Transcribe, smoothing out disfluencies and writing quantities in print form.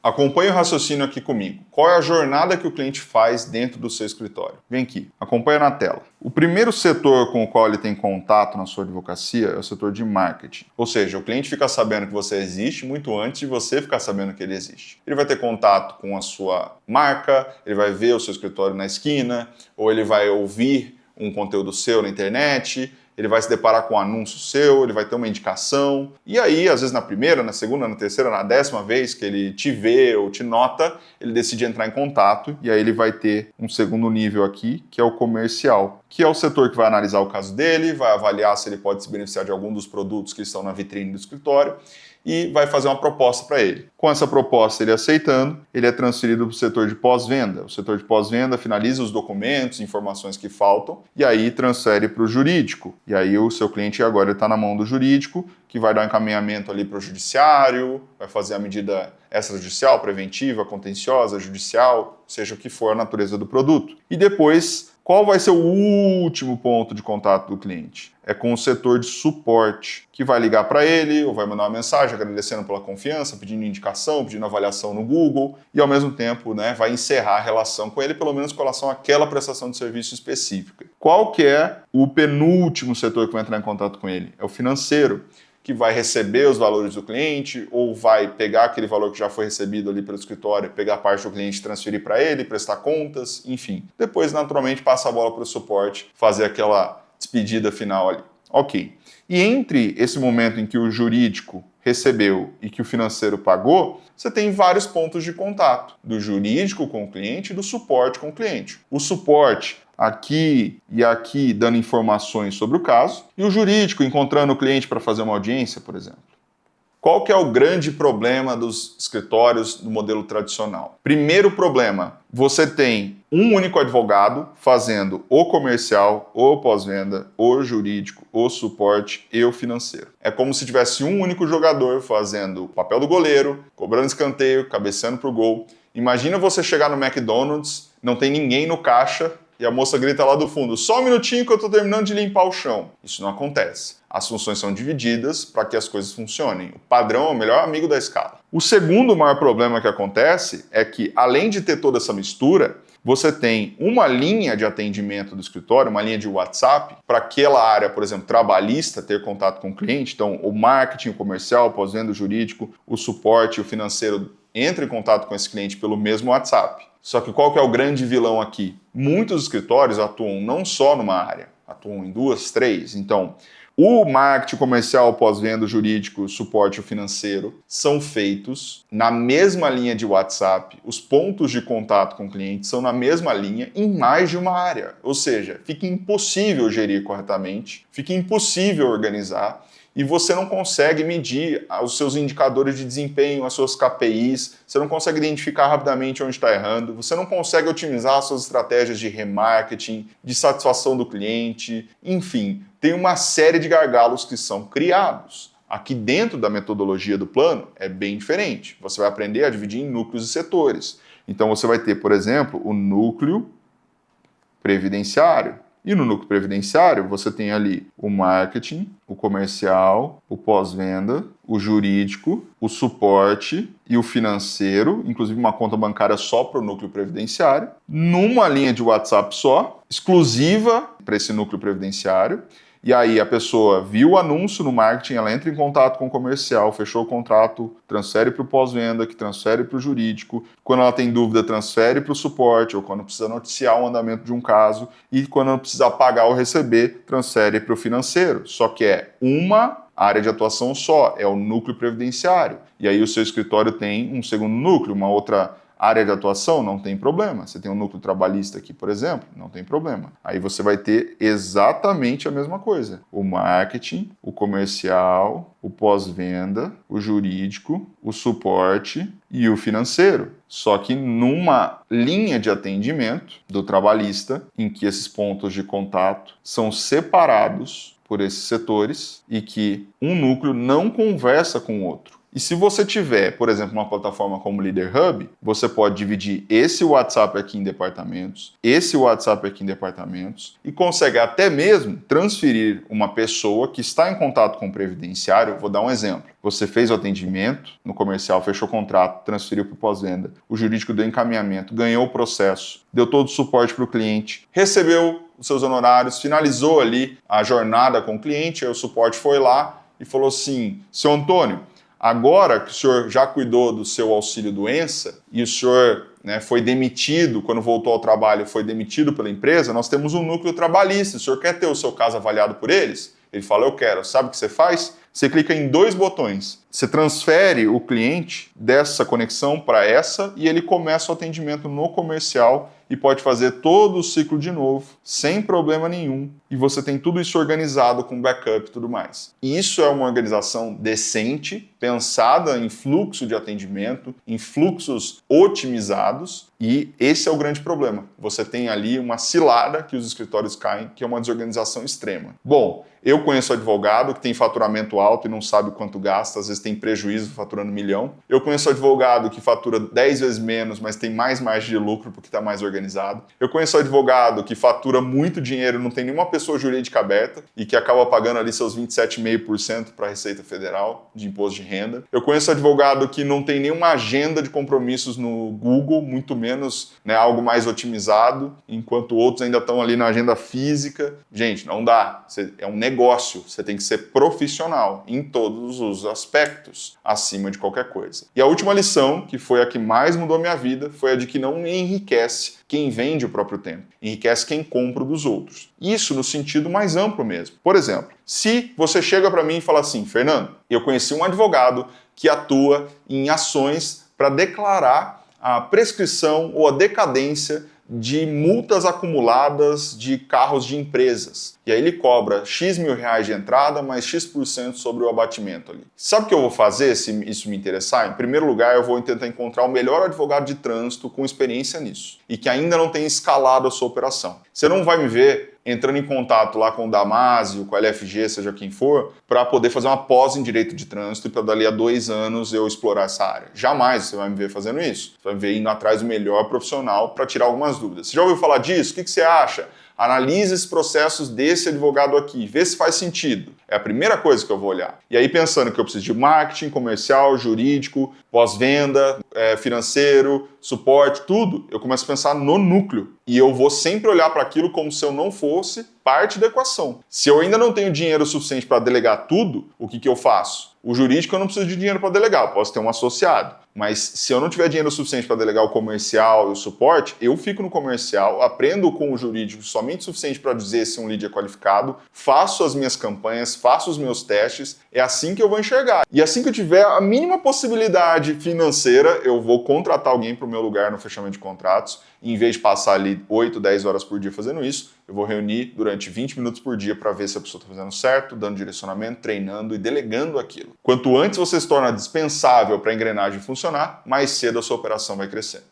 Acompanhe o raciocínio aqui comigo. Qual é a jornada que o cliente faz dentro do seu escritório? Vem aqui, acompanha na tela. O primeiro setor com o qual ele tem contato na sua advocacia é o setor de marketing. Ou seja, o cliente fica sabendo que você existe muito antes de você ficar sabendo que ele existe. Ele vai ter contato com a sua marca, ele vai ver o seu escritório na esquina, ou ele vai ouvir um conteúdo seu na internet, ele vai se deparar com um anúncio seu, ele vai ter uma indicação, e aí, às vezes na primeira, na segunda, na terceira, na 10ª vez que ele te vê ou te nota, ele decide entrar em contato, e aí ele vai ter um segundo nível aqui, que é o comercial, que é o setor que vai analisar o caso dele, vai avaliar se ele pode se beneficiar de algum dos produtos que estão na vitrine do escritório, e vai fazer uma proposta para ele. Com essa proposta, ele aceitando, ele é transferido para o setor de pós-venda. O setor de pós-venda finaliza os documentos, informações que faltam, e aí transfere para o jurídico. E aí o seu cliente agora está na mão do jurídico, que vai dar um encaminhamento ali para o judiciário, vai fazer a medida extrajudicial, preventiva, contenciosa, judicial, seja o que for a natureza do produto. E depois, qual vai ser o último ponto de contato do cliente? É com o setor de suporte, que vai ligar para ele ou vai mandar uma mensagem agradecendo pela confiança, pedindo indicação, pedindo avaliação no Google e ao mesmo tempo, vai encerrar a relação com ele, pelo menos com relação àquela prestação de serviço específica. Qual que é o penúltimo setor que vai entrar em contato com ele? É o financeiro, que vai receber os valores do cliente ou vai pegar aquele valor que já foi recebido ali pelo escritório, pegar parte do cliente, transferir para ele, prestar contas, enfim. Depois, naturalmente, passa a bola para o suporte, fazer aquela despedida final ali. Ok. E entre esse momento em que o jurídico recebeu e que o financeiro pagou, você tem vários pontos de contato, do jurídico com o cliente e do suporte com o cliente. O suporte aqui e aqui dando informações sobre o caso, e o jurídico encontrando o cliente para fazer uma audiência, por exemplo. Qual que é o grande problema dos escritórios do modelo tradicional? Primeiro problema, você tem um único advogado fazendo o comercial, o pós-venda, o jurídico, o suporte e o financeiro. É como se tivesse um único jogador fazendo o papel do goleiro, cobrando escanteio, cabeceando pro gol. Imagina você chegar no McDonald's, não tem ninguém no caixa, e a moça grita lá do fundo, só um minutinho que eu estou terminando de limpar o chão. Isso não acontece. As funções são divididas para que as coisas funcionem. O padrão é o melhor amigo da escala. O segundo maior problema que acontece é que, além de ter toda essa mistura, você tem uma linha de atendimento do escritório, uma linha de WhatsApp, para aquela área, por exemplo, trabalhista, ter contato com o cliente. Então, o marketing, o comercial, o pós-venda, o jurídico, o suporte, o financeiro entram em contato com esse cliente pelo mesmo WhatsApp. Só que qual que é o grande vilão aqui? Muitos escritórios atuam não só numa área, atuam em 2, 3. Então, o marketing comercial, pós-venda, jurídico, suporte financeiro são feitos na mesma linha de WhatsApp. Os pontos de contato com o cliente são na mesma linha em mais de uma área. Ou seja, fica impossível gerir corretamente, fica impossível organizar. E você não consegue medir os seus indicadores de desempenho, as suas KPIs, você não consegue identificar rapidamente onde está errando, você não consegue otimizar as suas estratégias de remarketing, de satisfação do cliente, enfim, tem uma série de gargalos que são criados. Aqui dentro da metodologia do plano é bem diferente, você vai aprender a dividir em núcleos e setores. Então você vai ter, por exemplo, o núcleo previdenciário. E no núcleo previdenciário, você tem ali o marketing, o comercial, o pós-venda, o jurídico, o suporte e o financeiro, inclusive uma conta bancária só para o núcleo previdenciário, numa linha de WhatsApp só, exclusiva para esse núcleo previdenciário. E aí a pessoa viu o anúncio no marketing, ela entra em contato com o comercial, fechou o contrato, transfere para o pós-venda, que transfere para o jurídico. Quando ela tem dúvida, transfere para o suporte, ou quando precisa noticiar o andamento de um caso. E quando ela precisa pagar ou receber, transfere para o financeiro. Só que é uma área de atuação só, é o núcleo previdenciário. E aí o seu escritório tem um segundo núcleo, uma outra área de atuação, não tem problema. Você tem um núcleo trabalhista aqui, por exemplo, não tem problema. Aí você vai ter exatamente a mesma coisa. O marketing, o comercial, o pós-venda, o jurídico, o suporte e o financeiro. Só que numa linha de atendimento do trabalhista, em que esses pontos de contato são separados por esses setores e que um núcleo não conversa com o outro. E se você tiver, por exemplo, uma plataforma como Leader Hub, você pode dividir esse WhatsApp aqui em departamentos, esse WhatsApp aqui em departamentos e consegue até mesmo transferir uma pessoa que está em contato com o previdenciário. Vou dar um exemplo. Você fez o atendimento no comercial, fechou o contrato, transferiu para o pós-venda, o jurídico deu encaminhamento, ganhou o processo, deu todo o suporte para o cliente, recebeu os seus honorários, finalizou ali a jornada com o cliente, aí o suporte foi lá e falou assim: seu Antônio, agora que o senhor já cuidou do seu auxílio-doença e o senhor foi demitido, quando voltou ao trabalho foi demitido pela empresa, nós temos um núcleo trabalhista, o senhor quer ter o seu caso avaliado por eles? Ele fala: eu quero. Sabe o que você faz? Você clica em 2 botões. Você transfere o cliente dessa conexão para essa e ele começa o atendimento no comercial e pode fazer todo o ciclo de novo, sem problema nenhum. E você tem tudo isso organizado com backup e tudo mais. E isso é uma organização decente, pensada em fluxo de atendimento, em fluxos otimizados. E esse é o grande problema. Você tem ali uma cilada que os escritórios caem, que é uma desorganização extrema. Bom, eu conheço advogado que tem faturamento alto e não sabe quanto gasta, às vezes tem prejuízo faturando 1 milhão. Eu conheço advogado que fatura 10 vezes menos, mas tem mais margem de lucro porque está mais organizado. Eu conheço advogado que fatura muito dinheiro, não tem nenhuma pessoa jurídica aberta e que acaba pagando ali seus 27,5% para a Receita Federal de imposto de renda. Eu conheço advogado que não tem nenhuma agenda de compromissos no Google, muito menos algo mais otimizado, enquanto outros ainda estão ali na agenda física. Gente, não dá. É um negócio, você tem que ser profissional em todos os aspectos, acima de qualquer coisa. E a última lição, que foi a que mais mudou a minha vida, foi a de que não enriquece quem vende o próprio tempo, enriquece quem compra dos outros. Isso no sentido mais amplo mesmo. Por exemplo, se você chega para mim e fala assim: Fernando, eu conheci um advogado que atua em ações para declarar a prescrição ou a decadência de multas acumuladas de carros de empresas. E aí ele cobra X mil reais de entrada, mais X% sobre o abatimento ali. Sabe o que eu vou fazer se isso me interessar? Em primeiro lugar, eu vou tentar encontrar o melhor advogado de trânsito com experiência nisso e que ainda não tenha escalado a sua operação. Você não vai me ver entrando em contato lá com o Damásio, com a LFG, seja quem for, para poder fazer uma pós em direito de trânsito e para dali a 2 anos eu explorar essa área. Jamais você vai me ver fazendo isso. Você vai me ver indo atrás do melhor profissional para tirar algumas dúvidas. Você já ouviu falar disso? O que você acha? Analise esses processos desse advogado aqui, vê se faz sentido. É a primeira coisa que eu vou olhar. E aí pensando que eu preciso de marketing, comercial, jurídico, pós-venda, financeiro, suporte, tudo, eu começo a pensar no núcleo. E eu vou sempre olhar para aquilo como se eu não fosse parte da equação. Se eu ainda não tenho dinheiro suficiente para delegar tudo, o que eu faço? O jurídico eu não preciso de dinheiro para delegar, eu posso ter um associado. Mas se eu não tiver dinheiro suficiente para delegar o comercial e o suporte, eu fico no comercial, aprendo com o jurídico somente o suficiente para dizer se um lead é qualificado, faço as minhas campanhas, faço os meus testes, é assim que eu vou enxergar. E assim que eu tiver a mínima possibilidade financeira, eu vou contratar alguém para o meu lugar no fechamento de contratos. E em vez de passar ali 8, 10 horas por dia fazendo isso, eu vou reunir durante 20 minutos por dia para ver se a pessoa está fazendo certo, dando direcionamento, treinando e delegando aquilo. Quanto antes você se torna dispensável para a engrenagem funcionar, mais cedo a sua operação vai crescer.